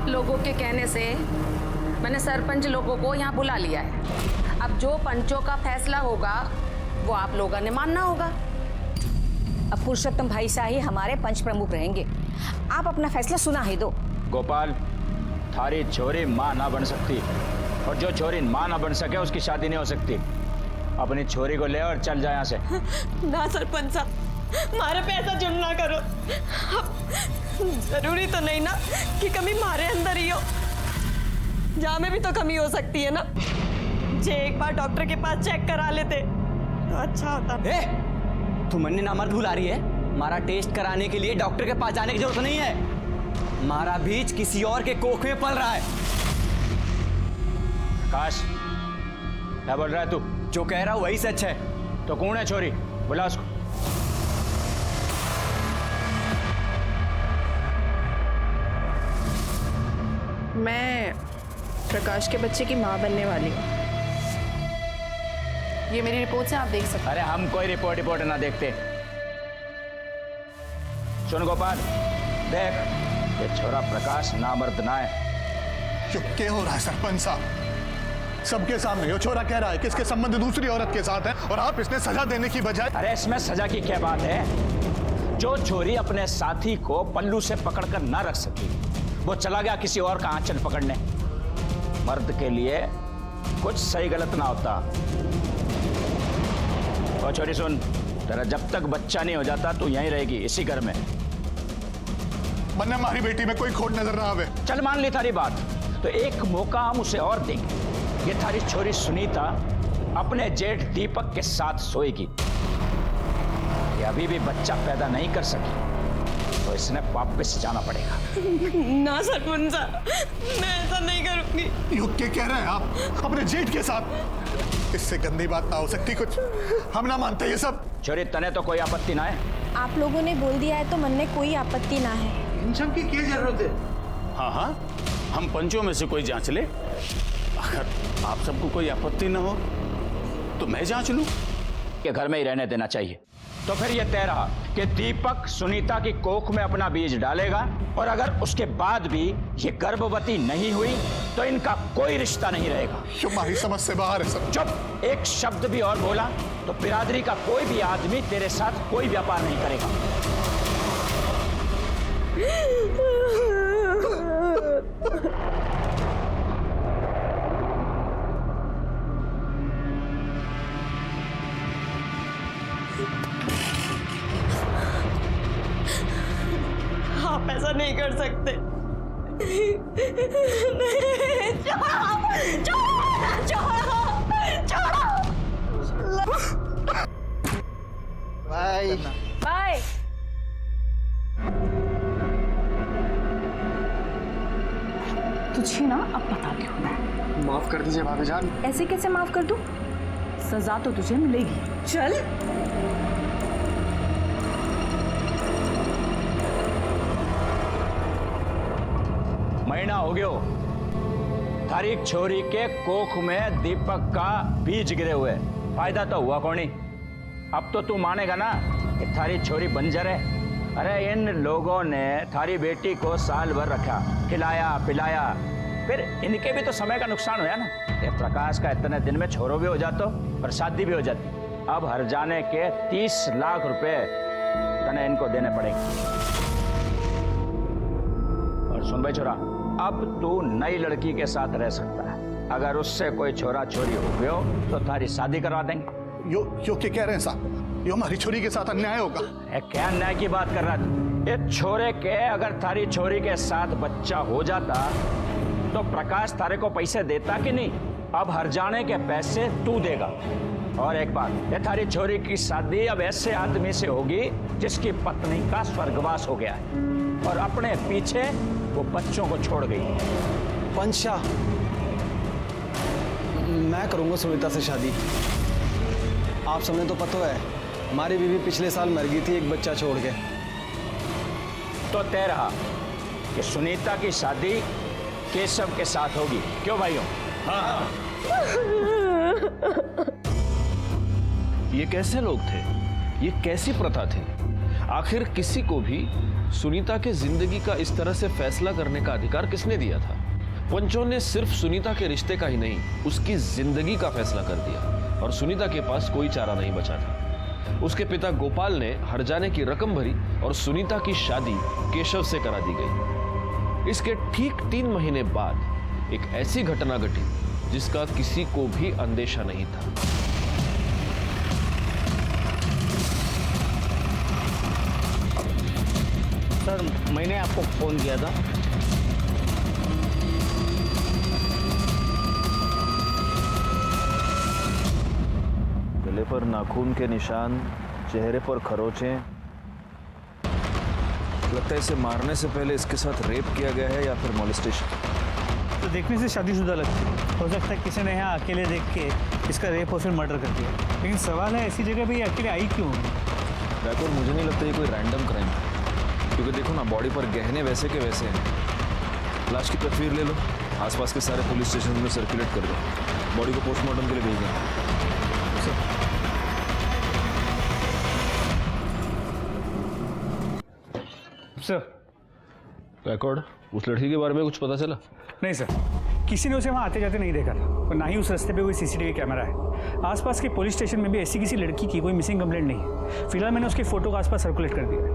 लोगों के कहने से मैंने सरपंच लोगों को यहाँ बुला लिया है। अब जो पंचों का फैसला होगा वो आप लोगों ने मानना होगा। अब पुरुषोत्तम भाई शाही हमारे पंच प्रमुख रहेंगे, आप अपना फैसला सुना ही दो। गोपाल, थारी छोरी माँ ना बन सकती, और जो छोरी माँ ना बन सके उसकी शादी नहीं हो सकती। अपनी छोरी को ले और चल जाए यहाँ से। ना सरपंच साहब, मारे पे ऐसा जुल्म ना करो। जरूरी तो नहीं ना कि कमी मारे अंदर ही हो, जहाँ में भी तो कमी हो सकती है ना। जे एक बार डॉक्टर के पास चेक करा लेते तो अच्छा होता। तू मन्ने नामर्द भुला रही है। हमारा टेस्ट कराने के लिए डॉक्टर के पास जाने की जरूरत नहीं है। हमारा बीज किसी और के कोख में पल रहा है। काश, क्या बोल रहा है तू? जो कह रहा हूं वही सच है। तो कौन है छोरी? बुला उसको। मैं प्रकाश के बच्चे की माँ बनने वाली हूँ। ये मेरी रिपोर्ट से आप देख सकते हैं। अरे हम कोई रिपोर्ट ना देखते। सुन गोपाल, देख, ये छोरा प्रकाश नामर्द ना है। क्या हो रहा है सरपंच साहब? सबके सामने यो छोरा कह रहा है कि इसके संबंध दूसरी औरत के साथ है, और आप इसने सजा देने की बजाय। अरे इसमें सजा की क्या बात है? जो छोरी अपने साथी को पल्लू से पकड़कर ना रख सकी, वो चला गया किसी और का आंचल पकड़ने। मर्द के लिए कुछ सही गलत ना होता। और छोरी सुन, तेरा जब तक बच्चा नहीं हो जाता तू यहीं रहेगी, इसी घर में। वरना हमारी बेटी में कोई खोट नजर ना आवे। चल मान ली थारी बात, तो एक मौका हम उसे और देंगे। ये थारी छोरी सुनीता अपने जेठ दीपक के साथ सोएगी। ये अभी भी बच्चा पैदा नहीं कर सकी, तो इसने वापस जाना पड़ेगा। ना सरपंच साहब, मैं ऐसा नहीं करूंगी। युग के कह रहे हैं आप अपने जेठ के साथ? इससे गंदी बात ना हो सकती कुछ। हम ना मानते ये सब। छोरी, तने तो कोई आपत्ति ना है? आप लोगों ने बोल दिया है तो मन में कोई आपत्ति ना है। इन सब की क्या जरूरत है? हाँ हाँ, हम पंचों में से कोई जांच ले। अगर आप सबको कोई आपत्ति ना हो तो मैं जांच लूं। कि घर में ही रहने देना चाहिए। तो फिर यह तय रहा कि दीपक सुनीता की कोख में अपना बीज डालेगा, और अगर उसके बाद भी ये गर्भवती नहीं हुई तो इनका कोई रिश्ता नहीं रहेगा। हमारी समझ से बाहर है सब। चुप! एक शब्द भी और बोला तो बिरादरी का कोई भी आदमी तेरे साथ कोई व्यापार नहीं करेगा। आप ऐसा नहीं कर सकते। Bye bye. तुझे ना अब पता क्या होना है। माफ कर दीजिए भाभी जान। ऐसे कैसे माफ कर दूं? सजा तो तुझे मिलेगी। चल। महीना हो गयो थारी छोरी के कोख में दीपक का बीज गिरे हुए। फायदा तो हुआ कौन ही? अब तो तू मानेगा ना कि थारी छोरी बंजर है। अरे इन लोगों ने थारी बेटी को साल भर रखा, खिलाया पिलाया, फिर इनके भी तो समय का नुकसान हुआ ना। ये प्रकाश का इतने दिन में छोरो भी हो जाता और शादी भी हो जाती। अब हर जाने के 30 लाख रुपए तने इनको देने पड़ेंगे। और सुन भाई छोरा, अब तू नई लड़की के साथ रह सकता है। अगर उससे कोई छोरा छोरी हो गयो तो थारी शादी करवा देंगे। यो क्या कह रहे हैं साहब? यो हमारी छोरी के साथ अन्याय होगा। क्या अन्याय की बात कर रहा था? ये छोरे के अगर थारी छोरी के साथ बच्चा हो जाता तो प्रकाश थारे को पैसे देता कि नहीं? अब हर जाने के पैसे तू देगा। और एक बात, ये थारी छोरी की शादी अब ऐसे आदमी से होगी जिसकी पत्नी का स्वर्गवास हो गया है और अपने पीछे वो बच्चों को छोड़ गई। पंचा, मैं करूंगा सुनीता से शादी। आप सबने तो पता है हमारी बीवी पिछले साल मर गई थी एक बच्चा छोड़ के। तो तय रहा कि सुनीता की शादी केशव के साथ होगी। क्यों भाइयों? हाँ। ये कैसे लोग थे? ये कैसी प्रथा थी? आखिर किसी को भी सुनीता के जिंदगी का इस तरह से फैसला करने का अधिकार किसने दिया था? पंचों ने सिर्फ सुनीता के रिश्ते का ही नहीं, उसकी जिंदगी का फैसला कर दिया और सुनीता के पास कोई चारा नहीं बचा था। उसके पिता गोपाल ने हर्जाने की रकम भरी और सुनीता की शादी केशव से करा दी गई। इसके ठीक 3 महीने बाद एक ऐसी घटना घटी जिसका किसी को भी अंदेशा नहीं था। सर, मैंने आपको फोन किया था। गले पर नाखून के निशान, चेहरे पर खरोंचें। लगता है इसे मारने से पहले इसके साथ रेप किया गया है या फिर मॉलेस्टेशन। तो देखने से शादीशुदा लगती है। हो सकता है किसी ने यहाँ अकेले देख के इसका रेप और फिर मर्डर कर दिया। लेकिन सवाल है ऐसी जगह पे ये अकेले आई क्यों? बैकुर, मुझे नहीं लगता ये कोई रैंडम क्राइम है, क्योंकि देखो ना बॉडी पर गहने वैसे के वैसे हैं। लाश की तस्वीर ले लो, आसपास के सारे पुलिस स्टेशन में सर्कुलेट कर दो, बॉडी को पोस्टमार्टम के लिए भेज दें। सर, बैकवर्ड, उस लड़की के बारे में कुछ पता चला? नहीं सर, किसी ने उसे वहाँ आते जाते नहीं देखा था और ना ही उस रास्ते पे कोई सीसीटीवी कैमरा है। आसपास के पुलिस स्टेशन में भी ऐसी किसी लड़की की कोई मिसिंग कंप्लेंट नहीं है। फिलहाल मैंने उसकी फोटो का आसपास सर्कुलेट कर दिया है।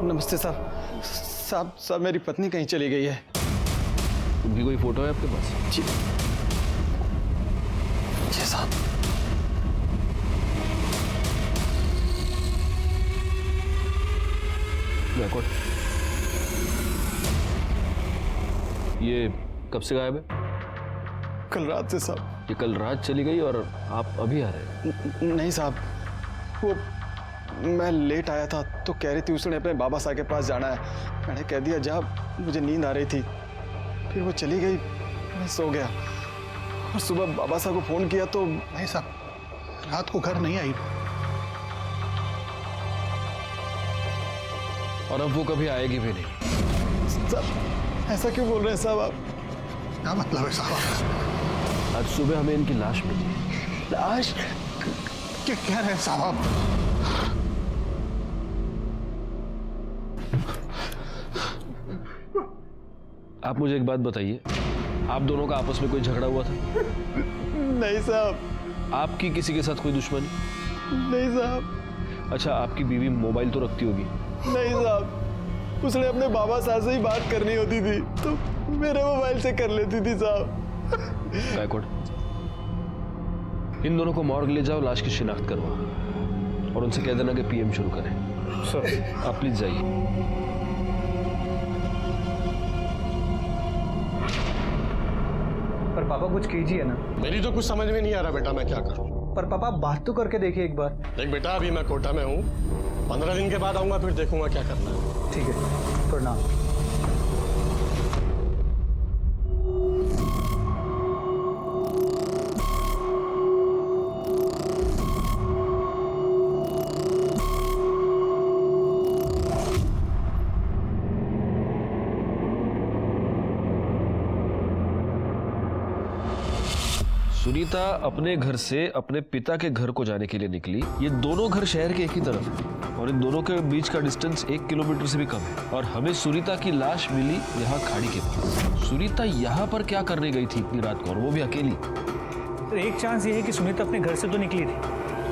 नमस्ते साहब। साहब मेरी पत्नी कहीं चली गई है। उनकी कोई फोटो है आपके पास? जी साहब। बैकवर्ड, ये कब से गायब है? कल रात से साहब। ये कल रात चली गई और आप अभी आ रहे हैं? नहीं साहब, वो मैं लेट आया था तो कह रही थी उसने अपने बाबा साहब के पास जाना है। मैंने कह दिया जा, मुझे नींद आ रही थी। फिर वो चली गई, मैं सो गया और सुबह बाबा साहब को फोन किया तो नहीं साहब, रात को घर नहीं आई। और अब वो कभी आएगी भी नहीं। साहब ऐसा क्यों बोल रहे हैं साहब आप? क्या मतलब है साहब? आज सुबह हमें इनकी लाश मिली। लाश? क्या कह रहे हैं साहब आप? आप मुझे एक बात बताइए, आप दोनों का आपस में कोई झगड़ा हुआ था? नहीं साहब। आपकी किसी के साथ कोई दुश्मनी? नहीं साहब। अच्छा, आपकी बीवी मोबाइल तो रखती होगी? नहीं साहब, उसने अपने बाबा साहब से ही बात करनी होती थी तो मेरे मोबाइल से कर लेती थी साहब। बैकवर्ड, इन दोनों को मॉर्ग ले जाओ, लाश की शिनाख्त करवाओ और उनसे कह देना कि पीएम शुरू करें। सर, आप प्लीज जाइए। पर पापा कुछ कीजिए ना। मेरी तो कुछ समझ में नहीं आ रहा बेटा, मैं क्या करूं। पर पापा बात तो करके देखिए एक बार। देख बेटा, अभी मैं कोटा में हूँ, 15 दिन के बाद आऊंगा, फिर देखूंगा क्या करना है। ठीक है, प्रणाम। सुनीता अपने घर से अपने पिता के घर को जाने के लिए निकली। ये दोनों घर शहर के एक ही तरफ है और इन दोनों के बीच का डिस्टेंस 1 किलोमीटर से भी कम है और हमें सुनीता की लाश मिली यहाँ खाड़ी के पास। सुनीता यहाँ पर क्या करने गई थी इतनी रात को, और वो भी अकेली? तो एक चांस ये है कि सुनीता अपने घर से तो निकली थी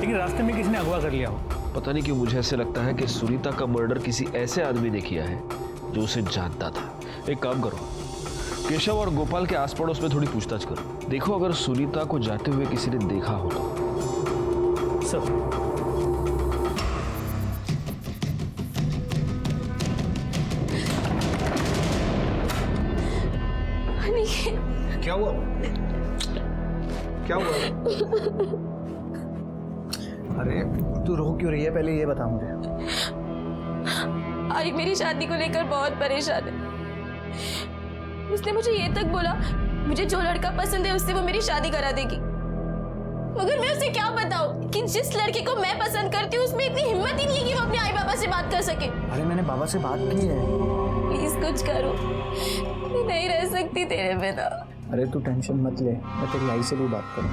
लेकिन रास्ते में किसी ने अगवा कर लिया हो। पता नहीं क्यों मुझे ऐसे लगता है कि सुनीता का मर्डर किसी ऐसे आदमी ने किया है जो उसे जानता था। एक काम करो, केशव और गोपाल के आस पड़ोस में थोड़ी पूछताछ करो, देखो अगर सुनीता को जाते हुए किसी ने देखा हो तो। सर, क्या हुआ? क्या हुआ? अरे तू रो क्यों रही है, पहले ये बता मुझे। आई मेरी शादी को लेकर बहुत परेशान है। उसने मुझे ये तक बोला मुझे जो लड़का पसंद है उससे वो मेरी शादी करा देगी, मगर मैं उसे क्या बताऊं कि जिस लड़के को मैं पसंद करती हूँ उसमें इतनी हिम्मत ही नहीं है कि वो अपने आई बाबा से बात कर सके। अरे मैंने बाबा से बात की है। प्लीज कुछ करो, मैं नहीं रह सकती तेरे बिना। अरे तू टेंशन मत ले, मैं तेरी आई से भी बात करूँ।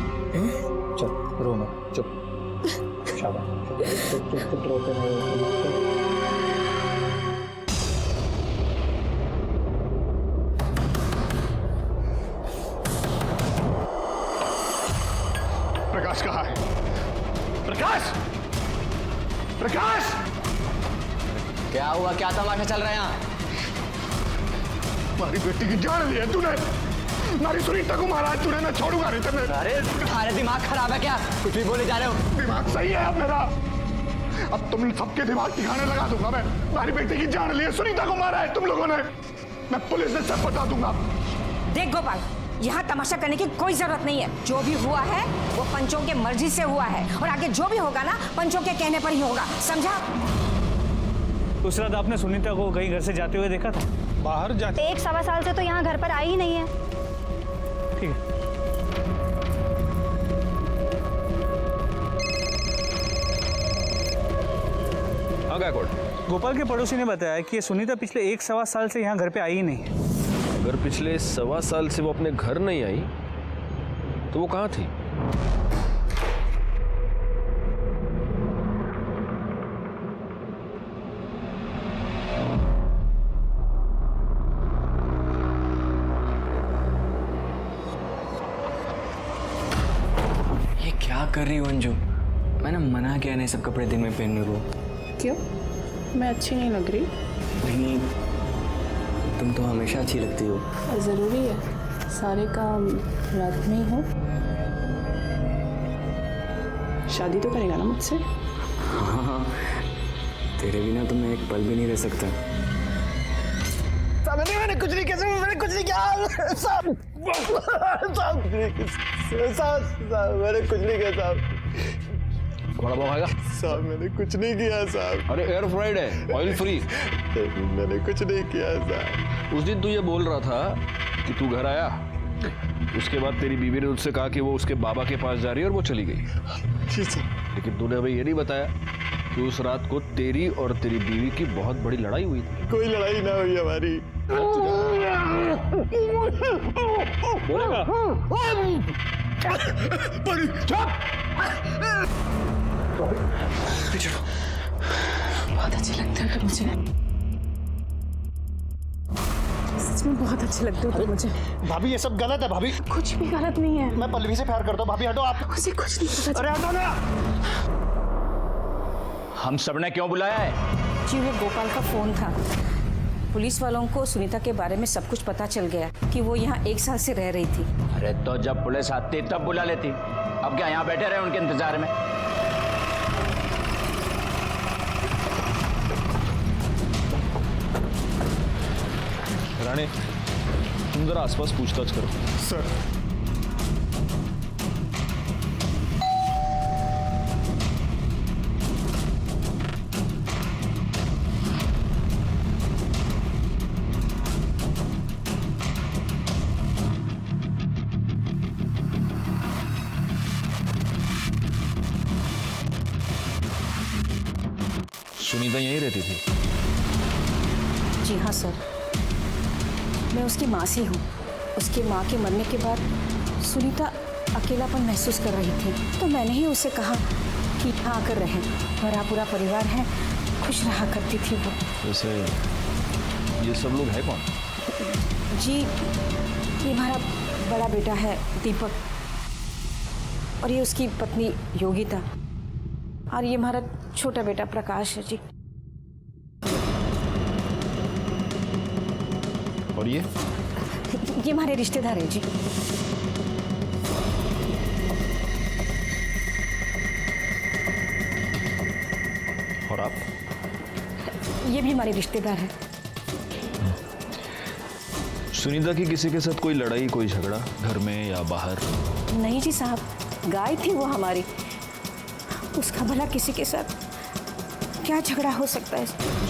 चल रो मत, चुप। प्रकाश कहाँ है? प्रकाश! प्रकाश! क्या हुआ? क्या तमाशा चल रहा है यहाँ? हमारी बेटी की जान ली है तूने। हमारी सुनीता को मारा है तूने, ना छोड़ूंगा नहीं तेरे। अरे तुम्हारे दिमाग खराब है क्या? कुछ भी बोले जा रहे हो। दिमाग सही है अब मेरा। अब तुम सबके दिमाग ठिकाने लगा दूंगा मैं। हमारी बेटी की जान ली है, सुनीता को मारा है तुम लोगों ने। मैं पुलिस से सब बता दूंगा। देख गोपाल, यहाँ तमाशा करने की कोई जरूरत नहीं है। जो भी हुआ है वो पंचों के मर्जी से हुआ है, और आगे जो भी होगा ना पंचों के कहने पर ही होगा, समझा? उस रात आपने सुनीता को कहीं घर से जाते हुए देखा था? बाहर जाते 1-1.25 साल से तो यहाँ घर पर आई ही नहीं है। ठीक है। हाँ गायकवाड़, गोपाल के पड़ोसी ने बताया कि ये सुनीता पिछले 1-1.25 साल से यहाँ घर पे आई ही नहीं है। अगर पिछले 1.25 साल से वो अपने घर नहीं आई तो वो कहाँ थी? ये क्या कर रही हो अंजू? मैंने मना किया नहीं सब कपड़े दिन में पहनने को। क्यों? मैं अच्छी नहीं लग रही? नहीं, तुम तो हमेशा अच्छी लगती हो। ज़रूरी है सारे काम रात में ही हो? शादी तो करेगा ना मुझसे? हाँ, तेरे बिना तो मैं एक पल भी नहीं रह सकता। मैंने कुछ नहीं किया, मैंने कुछ नहीं किया साहब, मैंने कुछ नहीं किया साहब। बड़ा बॉय आएगा साहब, मैंने कुछ नहीं किया साहब। अरे एयर फ्राइड है, ऑयल फ्री। मैंने कुछ नहीं किया साहब। उस दिन तू ये बोल रहा था कि तू घर आया, उसके बाद तेरी बीवी ने उससे कहा कि वो उसके बाबा के पास जा रही है और वो चली गई। जी सर। लेकिन तूने हमें ये नहीं बताया कि उस रात को तेरी और तेरी बीवी की बहुत बड़ी लड़ाई हुई थी। कोई लड़ाई ना हुई हमारी। बोलेगा? बहुत अच्छे लगते हो मुझे, सच में बहुत अच्छे लगते हो तुम मुझे। भाभी ये सब गलत है भाभी। कुछ भी गलत नहीं है। मैं पल्लवी से प्यार करता हूँ भाभी, हटो आप। मुझे कुछ नहीं पता। अरे हटो ना। हम सबने क्यों बुलाया है? जी वो गोपाल का फोन था। पुलिस वालों को सुनीता के बारे में सब कुछ पता चल गया कि वो यहाँ 1 साल से रह रही थी। अरे तो जब पुलिस आती तब बुला लेती। अब क्या यहाँ बैठे रहे उनके इंतजार में? राणे, तुम जरा आसपास पूछताछ करो। सर। सुनीता यहीं रहती थी? जी हाँ सर, मैं उसकी माँ सी हूँ। उसकी माँ के मरने के बाद सुनीता अकेलापन महसूस कर रही थी, तो मैंने ही उसे कहा कि यहाँ आकर रहे। मेरा पूरा परिवार है, खुश रहा करती थी वो। वैसे ये सब लोग है कौन? जी ये हमारा बड़ा बेटा है दीपक, और ये उसकी पत्नी योगिता, और ये हमारा छोटा बेटा प्रकाश है जी। और ये हमारे रिश्तेदार है जी। और आप? ये भी हमारे रिश्तेदार है। सुनीता की किसी के साथ कोई लड़ाई, कोई झगड़ा घर में या बाहर? नहीं जी साहब, गाय थी वो हमारी, उसका भला किसी के साथ क्या झगड़ा हो सकता है?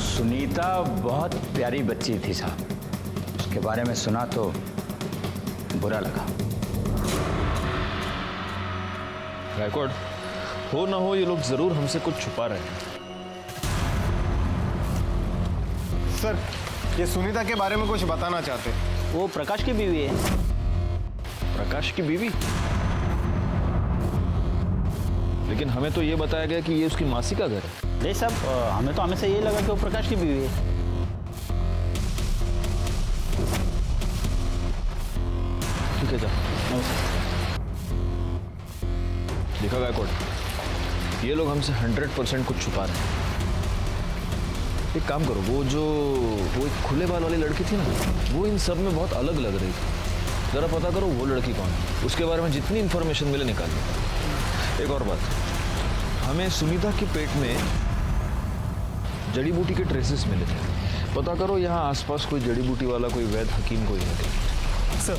सुनीता बहुत प्यारी बच्ची थी साहब, उसके बारे में सुना तो बुरा लगा। गायकवाड़, हो ना हो ये लोग जरूर हमसे कुछ छुपा रहे हैं। सर, ये सुनीता के बारे में कुछ बताना चाहते। वो प्रकाश की बीवी है। प्रकाश की बीवी? लेकिन हमें तो ये बताया गया कि ये उसकी मासी का घर है। नहीं साहब, हमें तो हमेशा यही लगा कि वो प्रकाश की बीवी है। ठीक है, जाओ। देखा गायकवाड़, ये लोग हमसे 100% कुछ छुपा रहे हैं। एक काम करो, वो एक खुले बाल वाली लड़की थी ना, वो इन सब में बहुत अलग लग रही थी। जरा पता करो वो लड़की कौन है, उसके बारे में जितनी इंफॉर्मेशन मिले निकाल लो। एक और बात, हमें सुनीता के पेट में जड़ी बूटी के ट्रेसेस मिले थे। पता करो यहाँ आसपास कोई जड़ी बूटी वाला, कोई वैद्य हकीम कोई है। सर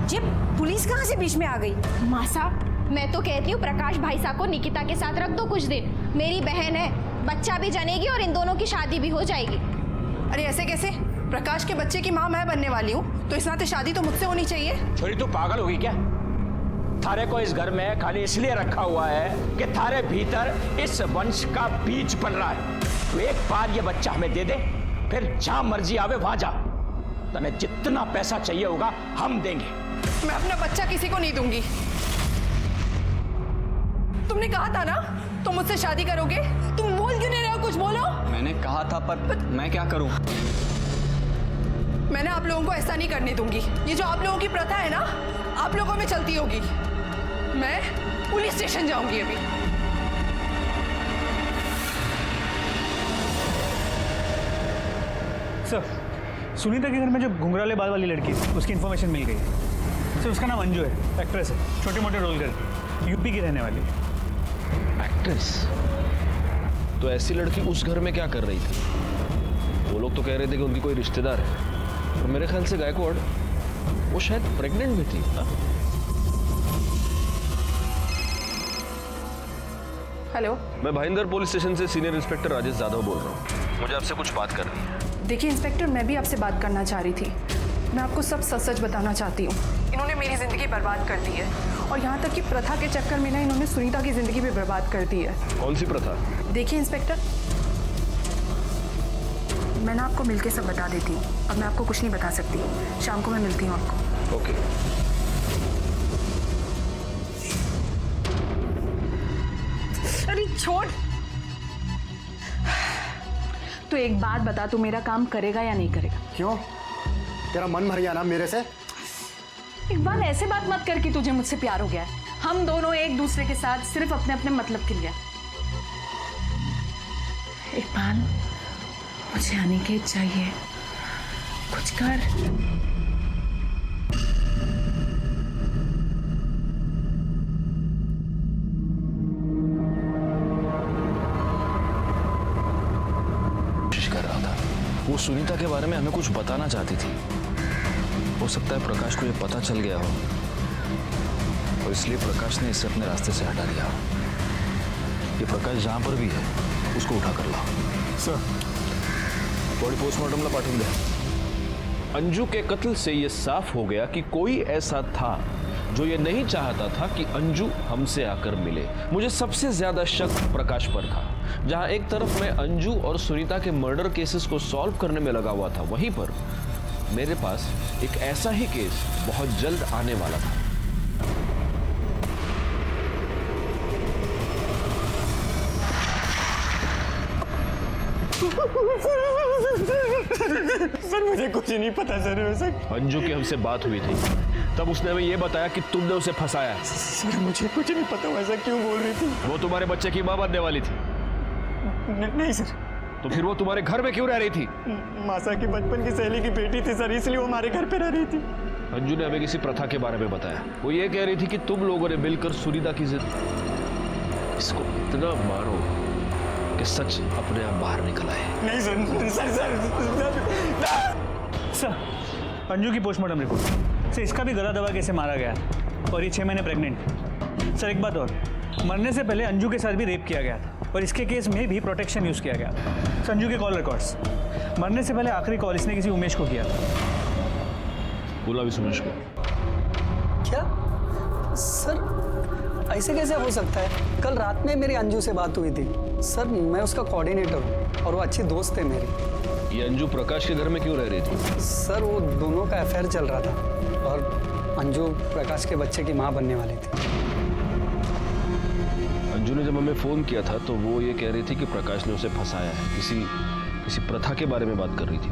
जी, पुलिस कहाँ से बीच में आ गई? माँ साहब, मैं तो कहती हूँ प्रकाश भाई साहब को निकिता के साथ रख दो कुछ दिन। मेरी बहन है, बच्चा भी जनेगी और इन दोनों की शादी भी हो जाएगी। अरे ऐसे कैसे? प्रकाश के बच्चे की माँ मैं बनने वाली हूँ, तो इस नाते शादी तो मुझसे होनी चाहिए। छोरी तू पागल होगी क्या? थारे को इस घर में खाली इसलिए रखा हुआ है कि थारे भीतर इस वंश का बीज पल रहा है। तो एक बार ये बच्चा हमें दे दे, फिर जहां मर्जी आवे वहां जा। तने जितना पैसा चाहिए होगा हम देंगे। मैं अपना बच्चा किसी को नहीं दूंगी। तुमने कहा था ना तुम मुझसे शादी करोगे। तुम बोल क्यों नहीं रहे हो? कुछ बोलो। मैंने कहा था, पर मैं क्या करूं? मैं ना आप लोगों को ऐसा नहीं करने दूंगी। ये जो आप लोगों की प्रथा है ना, आप लोगों में चलती होगी। मैं पुलिस स्टेशन जाऊंगी अभी। सर, सुनीता के घर में जो घुंघराले बाल वाली लड़की थी, उसकी इन्फॉर्मेशन मिल गई है। सर, उसका नाम अंजू है, एक्ट्रेस है, छोटे मोटे रोल करती है, यूपी की रहने वाली है। एक्ट्रेस? तो ऐसी लड़की उस घर में क्या कर रही थी? वो लोग तो कह रहे थे कि उनकी कोई रिश्तेदार है, और मेरे ख्याल से गायकवाड़ वो शायद प्रेग्नेंट भी थी। हेलो, मैं भाईंदर पुलिस स्टेशन से सीनियर इंस्पेक्टर राजेश यादव बोल रहा हूँ। मुझे आपसे कुछ बात करनी है। देखिए इंस्पेक्टर, मैं भी आपसे बात करना चाह रही थी। मैं आपको सब सच सच बताना चाहती हूँ। इन्होंने मेरी ज़िंदगी बर्बाद कर दी है, और यहाँ तक कि प्रथा के चक्कर में ना इन्होंने सुनीता की ज़िंदगी भी बर्बाद कर दी है। कौन सी प्रथा? देखिए इंस्पेक्टर, मैं ना आपको मिलके सब बता देती हूँ। अब मैं आपको कुछ नहीं बता सकती। शाम को मैं मिलती हूँ आपको। ओके। अरे छोड़। तो एक बात बता, तू मेरा काम करेगा या नहीं करेगा? क्यों? तेरा मन भर गया ना मेरे से? इकबाल, ऐसे बात मत कर कि तुझे मुझसे प्यार हो गया है। हम दोनों एक दूसरे के साथ सिर्फ अपने अपने मतलब के लिए। इकबाल, मुझे अनिकेत चाहिए, कुछ कर। कोशिश कर रहा था। वो सुनीता के बारे में हमें कुछ बताना चाहती थी। हो सकता है प्रकाश को ये पता चल गया हो, और इसलिए प्रकाश ने इसे अपने रास्ते से हटा दिया। ये प्रकाश जहां पर भी है उसको उठा कर लाओ। सर, बॉडी पोस्टमार्टम ला पाठवून दे। अंजू के कत्ल से ये साफ हो गया कि कोई ऐसा था जो ये नहीं चाहता था कि अंजू हमसे आकर मिले। मुझे सबसे ज्यादा शक प्रकाश पर था। जहां एक तरफ मैं अंजू और सुनीता के मर्डर केसेस को सॉल्व करने में लगा हुआ था, वहीं पर मेरे पास एक ऐसा ही केस बहुत जल्द आने वाला था। सर, मुझे कुछ नहीं पता सर। अंजू की हमसे बात हुई थी, तब उसने हमें यह बताया कि तुमने उसे फंसाया है। सर, मुझे कुछ नहीं पता, वैसा क्यों बोल रही थी? वो तुम्हारे बच्चे की मां बनने वाली थी। नहीं सर। तो फिर वो तुम्हारे घर में क्यों रह रही थी? मासा की बचपन की सहेली की बेटी थी सर, इसलिए वो हमारे घर पे रह रही थी। अंजू ने हमें किसी प्रथा के बारे में बताया। वो ये कह रही थी कि तुम लोगों ने मिलकर सुनीता की इसको इतना मारो कि सच अपने आप बाहर निकल आए। नहीं सर, अंजू की पोस्टमार्टम रिपोर्ट से इसका भी गला दबा कैसे मारा गया, और ये 6 महीने प्रेग्नेंट। सर, एक बात और, मरने से पहले अंजू के साथ भी रेप किया गया था, और इसके केस में भी प्रोटेक्शन यूज किया गया। संजू के कॉल रिकॉर्ड्स, मरने से पहले आखिरी कॉल इसने किसी उमेश को किया था। बोला भी उमेश को। क्या सर, ऐसे कैसे हो सकता है? कल रात में मेरी अंजू से बात हुई थी सर। मैं उसका कोऑर्डिनेटर हूँ और वो अच्छी दोस्त है मेरी। ये अंजू प्रकाश के घर में क्यों रह रही थी? सर, वो दोनों का अफेयर चल रहा था, और अंजू प्रकाश के बच्चे की माँ बनने वाली थी। अंजू ने जब हमें फोन किया था तो वो ये कह रही थी कि प्रकाश ने उसे फंसाया है, किसी प्रथा के बारे में बात कर रही थी।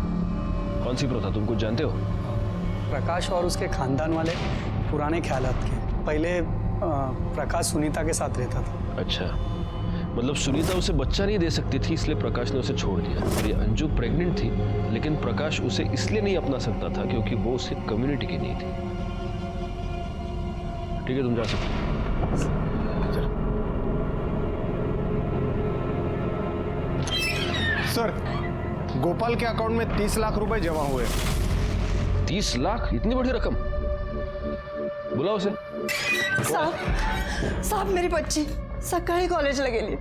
कौन सी प्रथा, तुम कुछ जानते हो? प्रकाश और उसके खानदान वाले पुराने ख्यालात के। पहले प्रकाश सुनीता के साथ रहता था। अच्छा, मतलब सुनीता उसे बच्चा नहीं दे सकती थी इसलिए प्रकाश ने उसे छोड़ दिया। और ये अंजू प्रेग्नेंट थी, लेकिन प्रकाश उसे इसलिए नहीं अपना सकता था क्योंकि वो उससे कम्युनिटी की नहीं थी। ठीक है, तुम जा सकते हो। सर, गोपाल के अकाउंट में 30 लाख रुपए जमा हुए। 30 लाख? इतनी बड़ी रकम? बुलाओ उसे। साहब मेरी बच्ची सकाळी कॉलेजला गेली,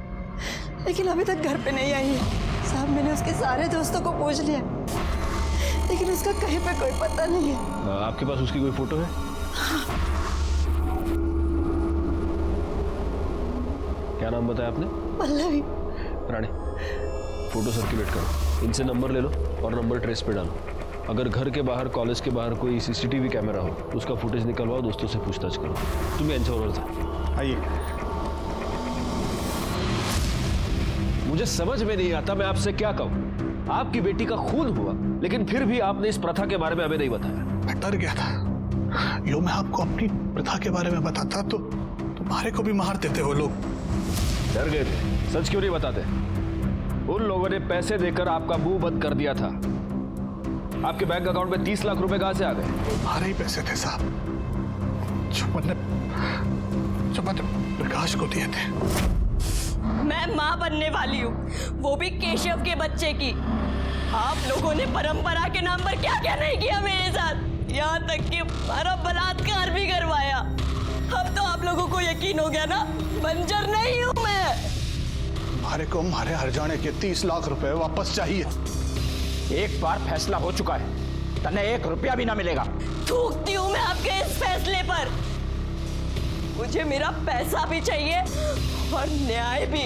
लेकिन अभी तक घर पे नहीं आई है। साहब मैंने उसके सारे दोस्तों को पूछ लिया, लेकिन उसका कहीं पे कोई पता नहीं है। आपके पास उसकी कोई फोटो है? क्या नाम बताया आपने? पल्लवी। रानी, फोटो सर्कुलेट करो, इनसे नंबर ले लो और नंबर ट्रेस पे डालो। अगर घर के बाहर, कॉलेज के बाहर कोई सीसीटीवी कैमरा हो, उसका फुटेज निकलवाओ, दोस्तों से पूछताछ करो। तुम्हें यांच्यावर था। आइए। मुझे समझ में नहीं आता मैं आपसे क्या कहूं। आपकी बेटी का खून हुआ, लेकिन फिर भी आपने इस प्रथा के बारे में हमें नहीं बताया। मैं डर गया था, यो मैं आपको अपनी प्रथा के बारे में बताता तो तुम्हारे को भी मार देते हो लोग। डर गए थे? सच क्यों नहीं बताते? उन लोगों ने पैसे देकर आपका मुंह बंद कर दिया था। आपके बैंक अकाउंट में 30 लाख रुपए कहां से आ गए? तुम्हारे ही पैसे थे साहब, जो मैंने प्रकाश को दिए थे। मैं माँ बनने वाली हूँ, वो भी केशव के बच्चे की। आप लोगों ने परंपरा के नाम पर क्या क्या नहीं किया मेरे साथ, यहाँ तक कि हमारा बलात्कार भी करवाया। अब तो आप लोगों को यकीन हो गया ना, बंजर नहीं हूँ मैं। हमारे को हमारे हर जाने के 30 लाख रुपए वापस चाहिए। एक बार फैसला हो चुका है, तन्ने 1 रुपया भी ना मिलेगा। थूकती हूँ मैं आपके इस फैसले पर। मुझे मेरा पैसा भी चाहिए और न्याय भी,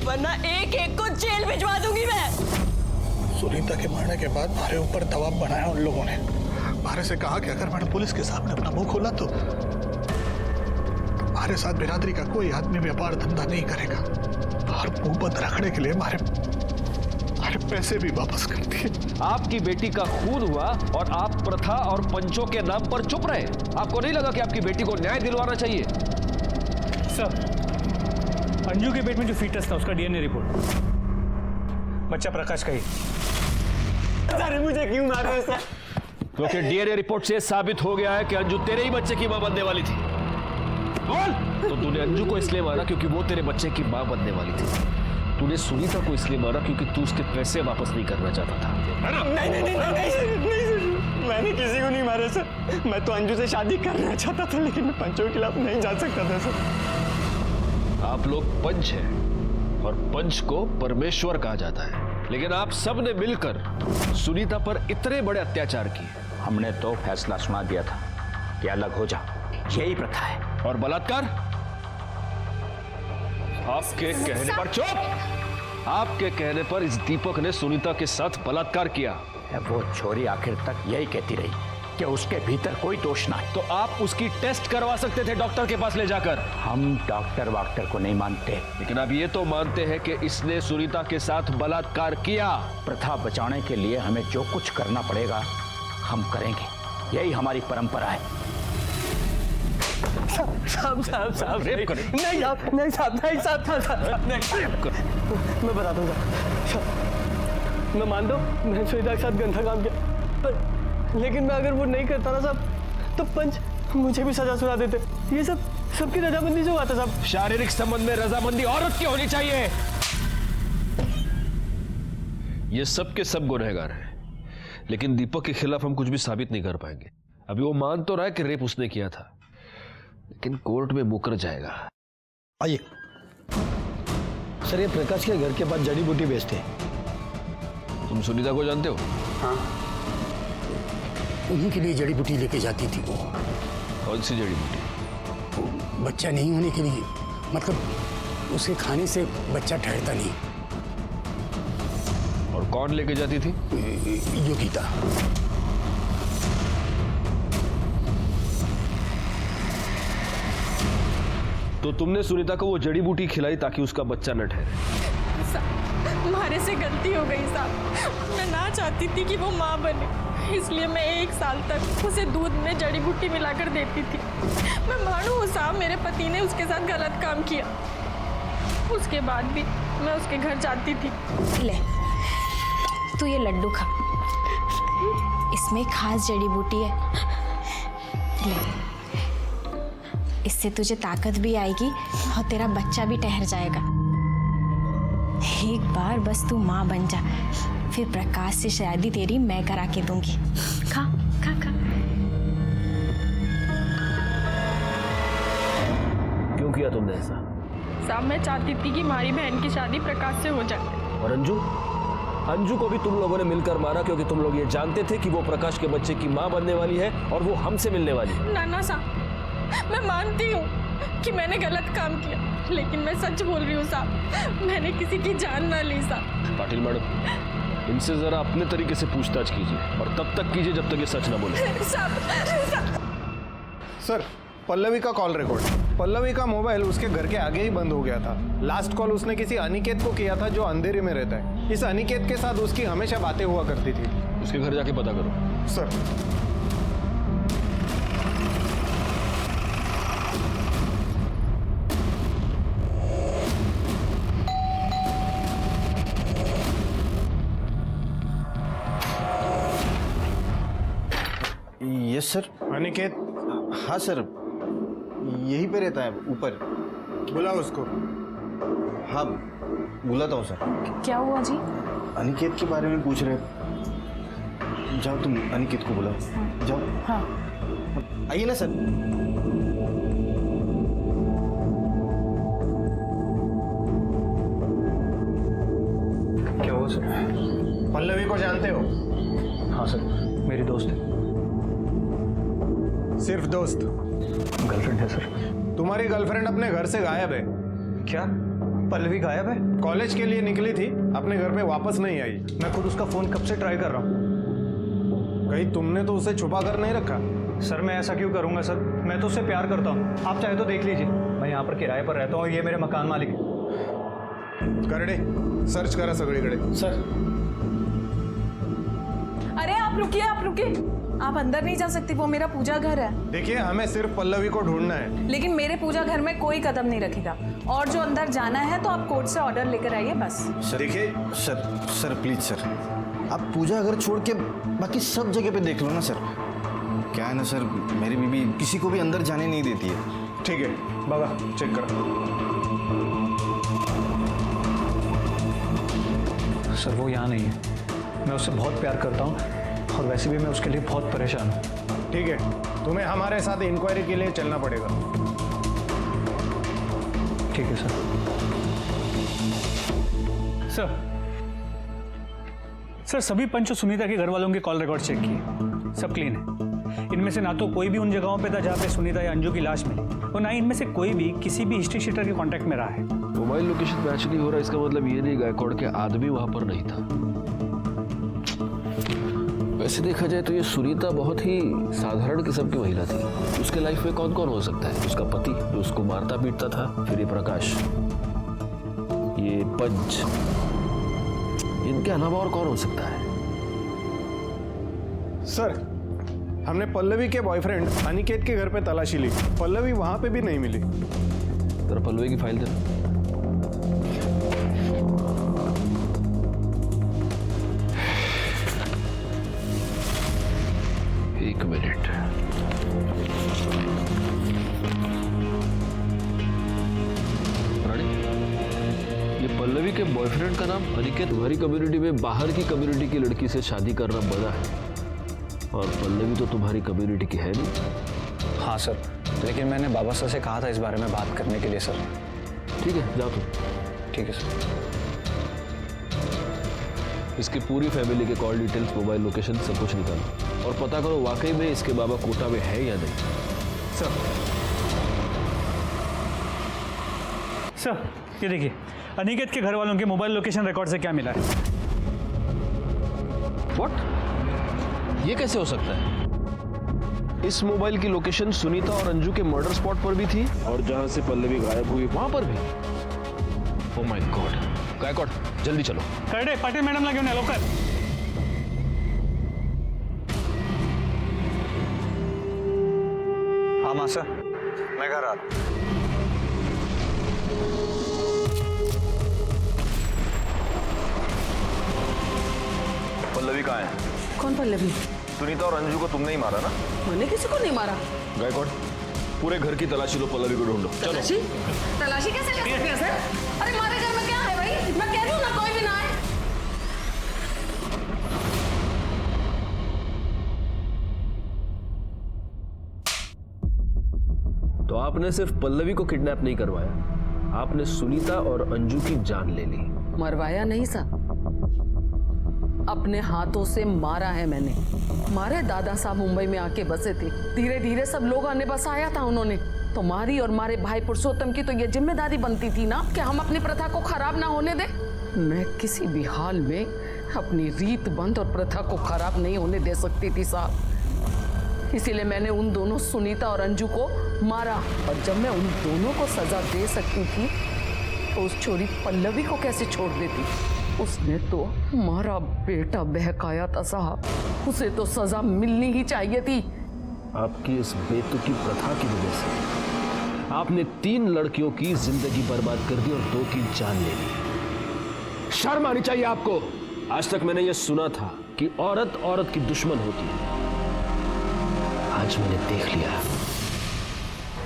वरना एक एक को जेल भिजवा दूंगी मैं। सुनीता के मरने के बाद हमारे ऊपर दबाव बनाया उन लोगों ने। हमारे से कहा कि अगर मैंने पुलिस के सामने अपना मुंह खोला तो हमारे साथ बिरादरी का कोई आदमी व्यापार धंधा नहीं करेगा, और मुंह बंद रखने के लिए हमारे पैसे भी वापस कर दिए। आपकी बेटी का खून हुआ और आप प्रथा और पंचों के नाम पर चुप रहे। आपको नहीं लगा कि आपकी बेटी को न्याय दिलवाना चाहिए? सर, अंजू के पेट में जो फीटस था उसका डीएनए रिपोर्ट बच्चा प्रकाश का ही। अरे मुझे क्यों मार रहे हो सर? क्योंकि डीएनए रिपोर्ट से साबित हो गया है कि अंजू तेरे ही बच्चे की मां बनने वाली थी। बोल। तो तूने अंजू को इसलिए मारा क्योंकि वो तेरे बच्चे की मां बनने वाली थी। तूने सुनीता को इसलिए मारा क्योंकि तू उसके पैसे वापस नहीं करना चाहता था, है ना? नहीं, मैंने किसी को नहीं मारा सर। मैं तो अंजू से शादी करना चाहता था, लेकिन मैं पंचों के खिलाफ नहीं जा सकता था सर। आप लोग पंच हैं और पंच को परमेश्वर कहा जाता है, लेकिन आप सब ने मिलकर सुनीता पर इतने बड़े अत्याचार किए। हमने तो फैसला सुना दिया था कि अलग हो जा, यही प्रथा है। और बलात्कार? आपके कहने पर चुप। आपके कहने पर इस दीपक ने सुनीता के साथ बलात्कार किया। वो छोरी आखिर तक यही कहती रही कि उसके भीतर कोई दोष ना है। तो आप उसकी टेस्ट करवा सकते थे डॉक्टर के पास ले जाकर। हम डॉक्टर वाक्टर को नहीं मानते, लेकिन आप ये तो मानते हैं कि इसने सुनीता के साथ बलात्कार किया। प्रथा बचाने के लिए हमें जो कुछ करना पड़ेगा हम करेंगे, यही हमारी परंपरा है। साहब रेप करें? नहीं साहब, मैं बताता हूँ साहब। मैं मानता हूँ मैं सुनीता के साथ गंदा काम किया, लेकिन मैं अगर वो नहीं करता ना साहब तो पंच मुझे भी सजा सुना देते। ये सब सबकी रजामंदी से हुआ था साहब। शारीरिक संबंध में रजामंदी औरत की होनी चाहिए। ये सब के सब गुनहगार हैं, लेकिन दीपक के खिलाफ हम कुछ भी साबित नहीं कर पाएंगे। अभी वो मान तो रहा है कि रेप उसने किया था, लेकिन कोर्ट में मुकर जाएगा। आइए सर, ये प्रकाश के घर के पास जड़ी बूटी बेचते हैं। तुम सुनीता को जानते हो? हाँ, उन्हीं के लिए जड़ी बूटी लेके जाती थी वो। कौन सी जड़ी बूटी? बच्चा नहीं होने के लिए, मतलब उसे खाने से बच्चा ठहरता नहीं। और कौन लेके जाती थी? योगिता। तो तुमने सुनीता को वो जड़ी बूटी खिलाई ताकि उसका बच्चा न ठहरे। हमारे से गलती हो गई साहब। मैं ना चाहती थी कि वो माँ बने, इसलिए मैं 1 साल तक उसे दूध में जड़ी बूटी मिलाकर देती थी। मैं मानू हूँ साहब, मेरे पति ने उसके साथ गलत काम किया, उसके बाद भी मैं उसके घर जाती थी। ले तू ये लड्डू खा, इसमें खास जड़ी बूटी है। ले, इससे तुझे ताकत भी आएगी और तेरा बच्चा भी ठहर जाएगा। एक बार बस तू माँ बन जा, फिर प्रकाश से शादी तेरी मैं करा के दूंगी। खा खा खा। क्यों किया तुमने ऐसा? साहब मैं चाहती थी कि हमारी बहन की शादी प्रकाश से हो जाए। और अंजू? अंजू को भी तुम लोगों ने मिलकर मारा क्योंकि तुम लोग ये जानते थे कि वो प्रकाश के बच्चे की माँ बनने वाली है और वो हमसे मिलने वाली है। ना साहब, मैं मानती हूँ कि मैंने गलत काम किया, लेकिन मैं सच बोल रही हूँ साहब, मैंने किसी की जान ना ली साहब। पाटिल मैडम, इनसे जरा अपने तरीके से पूछताछ कीजिए और तब तक कीजिए जब तक ये सच ना बोले। सर, पल्लवी का कॉल रिकॉर्ड। पल्लवी का मोबाइल उसके घर के आगे ही बंद हो गया था। लास्ट कॉल उसने किसी अनिकेत को किया था जो अंधेरे में रहता है। इस अनिकेत के साथ उसकी हमेशा बातें हुआ करती थी। उसके घर जाके पता करो। सर। Yes sir. अनिकेत? हाँ सर, यहीं पे रहता है ऊपर। बुलाओ उसको। हाँ बुलाता हूँ सर। क्या हुआ जी? अनिकेत के बारे में पूछ रहे। जाओ तुम अनिकेत को बुलाओ। जाओ। हाँ आइए ना सर। क्या हुआ सर? पल्लवी को जानते हो? हाँ सर, मेरी दोस्त है। सिर्फ दोस्त? गर्लफ्रेंड है सर। तुम्हारी गर्लफ्रेंड अपने घर से गायब है। क्या पल्लवी गायब है? कॉलेज के लिए निकली थी, अपने घर पे वापस नहीं आई। मैं खुद उसका फोन कब से ट्राई कर रहा हूँ। कहीं तुमने तो उसे छुपा कर नहीं रखा? सर मैं ऐसा क्यों करूंगा सर, मैं तो उससे प्यार करता हूँ। आप चाहे तो देख लीजिए, मैं यहाँ पर किराए पर रहता हूँ, ये मेरे मकान मालिक है। करडे सर्च करा सगळीकडे। सर। अरे आप रुकिए, आप अंदर नहीं जा सकती, वो मेरा पूजा घर है। देखिए, हमें सिर्फ पल्लवी को ढूंढना है। लेकिन मेरे पूजा घर में कोई कदम नहीं रखेगा, और जो अंदर जाना है तो आप कोर्ट से ऑर्डर लेकर आइए बस। देखिए सर प्लीज सर, आप पूजा घर छोड़ के बाकी सब जगह पे देख लो ना सर। क्या है ना सर, मेरी बीबी किसी को भी अंदर जाने नहीं देती है। ठीक है बाबा, चेक करो। सर वो यहाँ नहीं है, मैं उससे बहुत प्यार करता हूँ और वैसे भी मैं उसके लिए बहुत परेशान हूँ। ठीक है, तुम्हें हमारे साथ इंक्वायरी के लिए चलना पड़ेगा। ठीक है सर। सर सभी पंच सुनीता के घर वालों के कॉल रिकॉर्ड चेक किए, सब क्लीन है। इनमें से ना तो कोई भी उन जगहों पे था जहाँ पे सुनीता या अंजू की लाश मिली, और ना ही इनमें से कोई भी किसी भी हिस्ट्री शीटर के कांटेक्ट में रहा है। मोबाइल लोकेशन मैच नहीं हो रहा, इसका मतलब ये नहीं गायकवाड़ के आदमी वहां पर नहीं था। वैसे देखा जाए तो ये सुनीता बहुत ही साधारण किस्म की महिला थी। उसके लाइफ में कौन कौन हो सकता है? उसका पति जो उसको मारता पीटता था, फिर ये प्रकाश, ये पंच, इनके अलावा और कौन हो सकता है? सर, हमने पल्लवी के बॉयफ्रेंड अनिकेत के घर पे तलाशी ली, पल्लवी वहां पे भी नहीं मिली। जरा पल्लवी की फाइल दे। एक मिनट। रानी, ये पल्लवी के बॉयफ्रेंड का नाम अनिकेत तुम्हारी कम्युनिटी में बाहर की कम्युनिटी की लड़की से शादी करना बना है, और पल्लवी तो तुम्हारी कम्युनिटी की है नहीं। हाँ सर, लेकिन मैंने बाबा सर से कहा था इस बारे में बात करने के लिए सर। ठीक है, जाओ तुम। ठीक है सर। इसकी पूरी फैमिली के कॉल डिटेल्स, मोबाइल लोकेशन सब कुछ निकालो और पता करो वाकई में इसके बाबा कोटा में है या नहीं। सर ये देखिए, अनिकेत के घर वालों के मोबाइल लोकेशन रिकॉर्ड से क्या मिला है। व्हाट? ये कैसे हो सकता है? इस मोबाइल की लोकेशन सुनीता और अंजू के मर्डर स्पॉट पर भी थी और जहां से पल्लवी गायब हुई वहां पर भी। Oh my God. गायकवाड जल्दी चलो। करडे पाटील मॅडमला घेऊन या लवकर। हाँ मास्टर, मैं घर आ रहा हूं। पल्लवी कहाँ है? कौन पल्लवी? सुनीता और अंजू को तुमने ही मारा ना? मैंने किसी को नहीं मारा। गायकवाड पूरे घर की तलाशी लो, पल्लवी को ढूंढो। तलाशी? तलाशी कैसे ले सकते हैं सर? अरे हमारे घर में क्या है भाई? मैं कह रही हूँ ना, कोई भी ना है। तो आपने सिर्फ पल्लवी को किडनैप नहीं करवाया, आपने सुनीता और अंजू की जान ले ली। मरवाया नहीं साहब, अपने हाथों से मारा है मैंने। हमारे दादा साहब मुंबई में आके बसे थे, धीरे धीरे सब लोगों ने बसाया था उन्होंने। तो मारी और मारे भाई पुरुषोत्तम की तो ये जिम्मेदारी बनती थी ना कि हम अपनी प्रथा को खराब ना होने दें। मैं किसी भी हाल में अपनी रीत बंद और प्रथा को खराब नहीं होने दे सकती थी साहब। इसीलिए मैंने उन दोनों सुनीता और अंजू को मारा। और जब मैं उन दोनों को सजा दे सकती थी तो उस छोरी पल्लवी को कैसे छोड़ देती? उसने तो हमारा बेटा बहकाया था साहब, उसे तो सजा मिलनी ही चाहिए थी। आपकी इस बेतुकी प्रथा की वजह से आपने 3 लड़कियों की जिंदगी बर्बाद कर दी और 2 की जान ले ली। शर्म आनी चाहिए आपको। आज तक मैंने यह सुना था कि औरत औरत की दुश्मन होती है, आज मैंने देख लिया।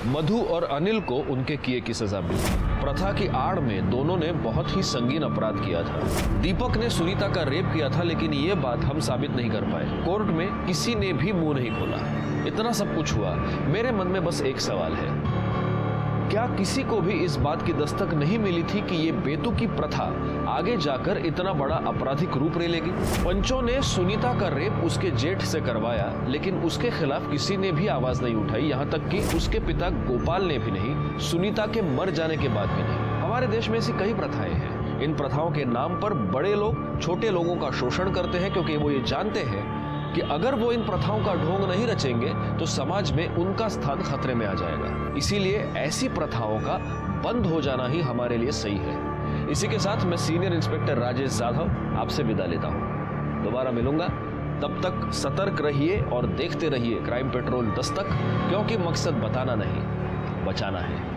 मधु और अनिल को उनके किए की सजा मिली। प्रथा की आड़ में दोनों ने बहुत ही संगीन अपराध किया था। दीपक ने सुनीता का रेप किया था, लेकिन ये बात हम साबित नहीं कर पाए। कोर्ट में किसी ने भी मुंह नहीं खोला। इतना सब कुछ हुआ, मेरे मन में बस एक सवाल है, क्या किसी को भी इस बात की दस्तक नहीं मिली थी कि ये बेतुकी प्रथा आगे जाकर इतना बड़ा आपराधिक रूप ले लेगी? पंचों ने सुनीता का रेप उसके जेठ से करवाया, लेकिन उसके खिलाफ किसी ने भी आवाज नहीं उठाई, यहाँ तक कि उसके पिता गोपाल ने भी नहीं, सुनीता के मर जाने के बाद भी नहीं। हमारे देश में ऐसी कई प्रथाएं हैं। इन प्रथाओं के नाम पर बड़े लोग छोटे लोगों का शोषण करते हैं, क्योंकि वो ये जानते हैं कि अगर वो इन प्रथाओं का ढोंग नहीं रचेंगे तो समाज में उनका स्थान खतरे में आ जाएगा। इसीलिए ऐसी प्रथाओं का बंद हो जाना ही हमारे लिए सही है। इसी के साथ मैं सीनियर इंस्पेक्टर राजेश जाधव आपसे विदा लेता हूं। दोबारा मिलूंगा, तब तक सतर्क रहिए और देखते रहिए क्राइम पेट्रोल दस्तक, क्योंकि मकसद बताना नहीं, बचाना है।